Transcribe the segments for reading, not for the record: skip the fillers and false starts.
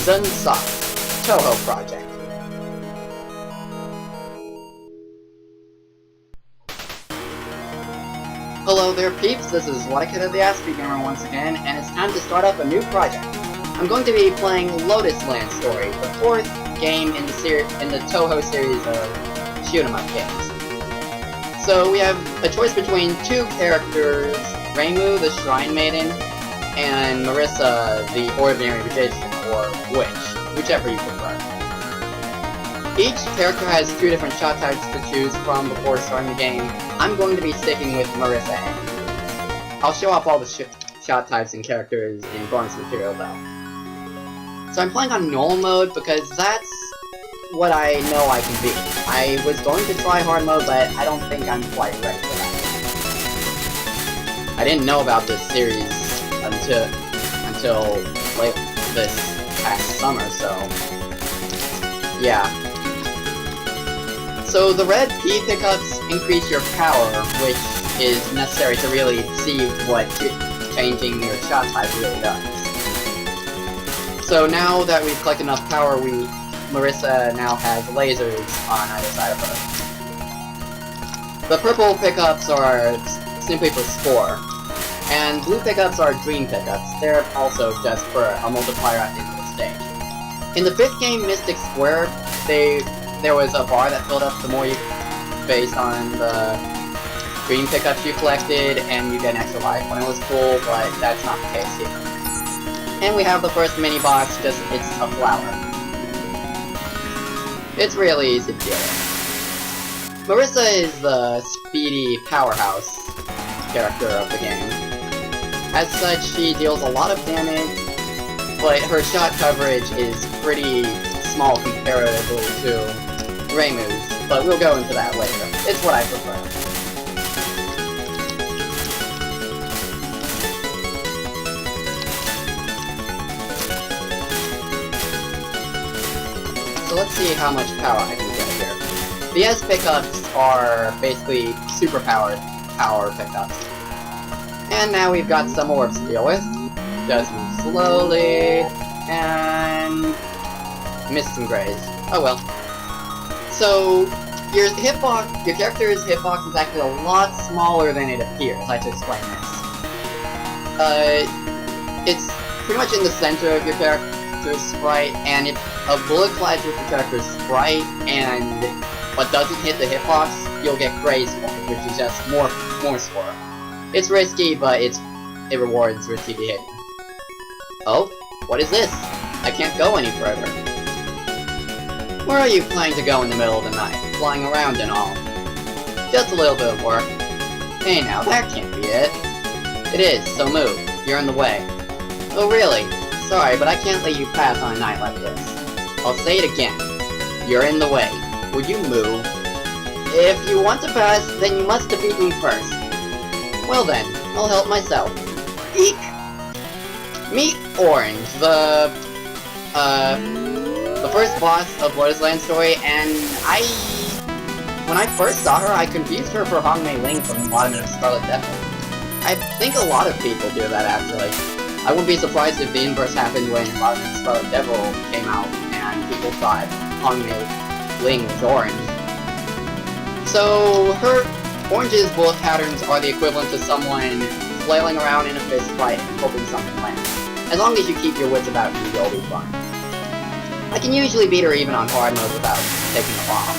Sunsoft Touhou project. Hello there peeps, this is Lotus Land once again, and it's time to start up a new project. I'm going to be playing Lotus Land Story, the 4th game in the Touhou series of shoot-'em-up games. So we have a choice between two characters, Reimu, the Shrine Maiden, and Marisa, the Ordinary Magician, or Witch, whichever you prefer. Each character has 2 different shot types to choose from before starting the game. I'm going to be sticking with Marisa and I'll show off all the shot types and characters in bonus material though. So I'm playing on normal mode because that's what I know I can be. I was going to try hard mode, but I don't think I'm quite ready for that. I didn't know about this series until late this past summer, so yeah. So the red B pickups increase your power, which is necessary to really see what changing your shot type really does. So now that we've collected enough power, Marisa now has lasers on either side of her. The purple pickups are simply for score, and blue pickups are dream pickups. They're also just for a multiplier at the end of the stage. In the 5th game, Mystic Square, there was a bar that filled up the more you based on the green pickups you collected, and you get an extra life when it was full, but that's not the case here. And we have the first mini boss, it's a flower. It's really easy to deal with. Marisa is the speedy powerhouse character of the game. As such, she deals a lot of damage, but her shot coverage is pretty small comparatively to Reimu's, but we'll go into that later. It's what I prefer. So let's see how much power I can get here. The S pickups are basically superpowered power pickups. And now we've got some orbs to deal with. Just move slowly, and missed some grays. Oh well. So, your character's hitbox is actually a lot smaller than it appears. I have to explain this. It's pretty much in the center of your character's sprite, and if a bullet collides with your character's sprite but doesn't hit the hitbox, you'll get grays for it, which is just more score. It's risky, but it rewards risky behavior. Oh, what is this? I can't go any further. Where are you planning to go in the middle of the night? Flying around and all. Just a little bit of work. Hey now, that can't be it. It is, so move. You're in the way. Oh really? Sorry, but I can't let you pass on a night like this. I'll say it again. You're in the way. Would you move? If you want to pass, then you must defeat me first. Well then, I'll help myself. Eek! Meet Orange, the first boss of Lotus Land Story, and when I first saw her, I confused her for Hongmei Ling from Embodiment of Scarlet Devil. I think a lot of people do that, actually. I wouldn't be surprised if the inverse happened when Embodiment of Scarlet Devil came out, and people thought Hongmei Ling was Orange. So, Orange's bullet patterns are the equivalent to someone flailing around in a fist fight and hoping something lands. As long as you keep your wits about you, you'll be fine. I can usually beat her even on hard mode without taking a bomb.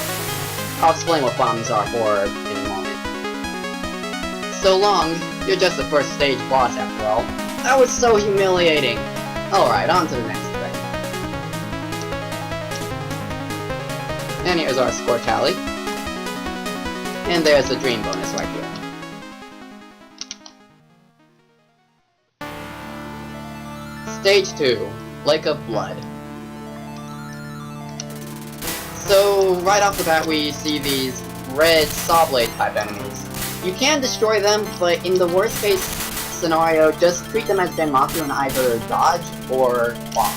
I'll explain what bombs are for in a moment. So long, you're just the first stage boss after all. That was so humiliating! Alright, on to the next thing. And here's our score tally. And there's the dream bonus right here. Stage 2, Lake of Blood. So, right off the bat we see these red saw blade type enemies. You can destroy them, but in the worst case scenario, just treat them as Denmaku and either dodge or bomb.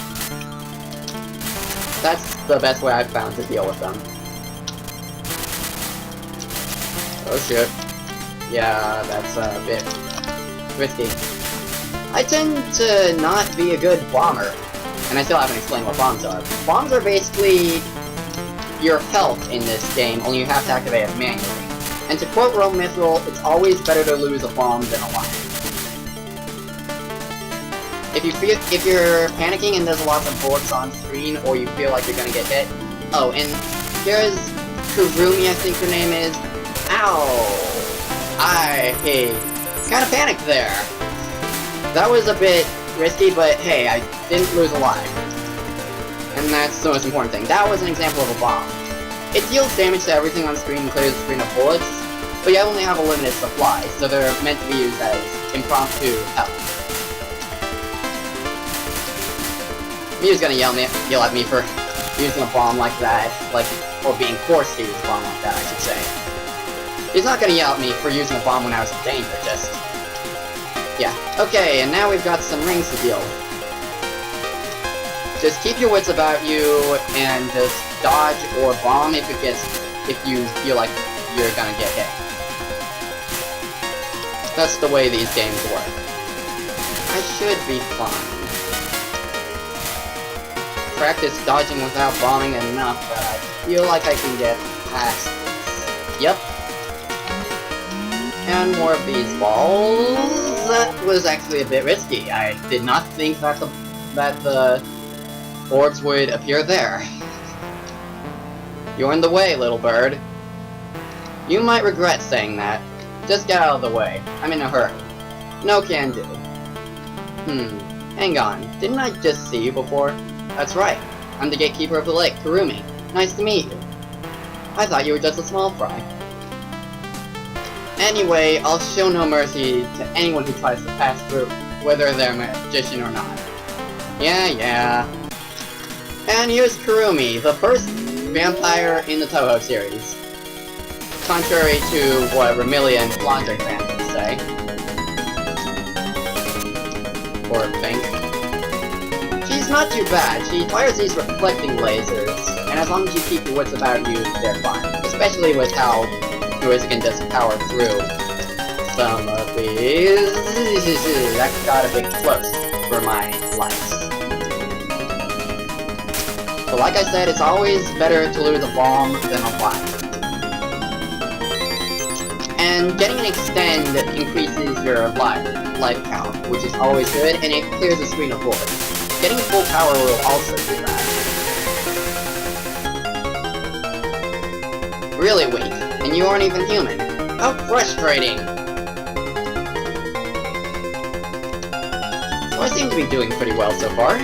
That's the best way I've found to deal with them. Oh shit. Yeah, that's a bit risky. I tend to not be a good bomber. And I still haven't explained what bombs are. Bombs are basically your health in this game, only you have to activate it manually. And to quote Rome Mithril, it's always better to lose a bomb than a life. If you're panicking and there's lots of bullets on screen, or you feel like you're gonna get hit. Oh, and here's Kurumi, I think her name is. Ow! I kinda panicked there. That was a bit risky, but hey, I didn't lose a life. And that's the most important thing. That was an example of a bomb. It deals damage to everything on screen and clears the screen of bullets, but you only have a limited supply, so they're meant to be used as impromptu help. Mew's gonna yell at me for using a bomb like that, or being forced to use a bomb like that, I should say. He's not gonna yell at me for using a bomb when I was in danger, just... yeah. Okay, and now we've got some rings to deal with. Just keep your wits about you, and just dodge or bomb if you feel like you're gonna get hit. That's the way these games work. I should be fine. Practice dodging without bombing enough that I feel like I can get past this. Yep. And more of these balls. That was actually a bit risky. I did not think that the orbs would appear there. You're in the way, little bird. You might regret saying that. Just get out of the way. I'm in a hurry. No can do. Hang on. Didn't I just see you before? That's right. I'm the gatekeeper of the lake, Kurumi. Nice to meet you. I thought you were just a small fry. Anyway, I'll show no mercy to anyone who tries to pass through, whether they're a magician or not. Yeah. And here's Kurumi, the first vampire in the Touhou series. Contrary to what Vermilion laundry fans would say. Or think. She's not too bad. She fires these reflecting lasers, and as long as you keep your wits about you, they're fine. Especially with how Marisa can just power through some of these. That got a bit close for my likes. But like I said, it's always better to lose a bomb than a life. And getting an extend increases your life count, which is always good, and it clears the screen of bullets. Getting full power will also do that. Really weak, and you aren't even human. How frustrating! So I seem to be doing pretty well so far.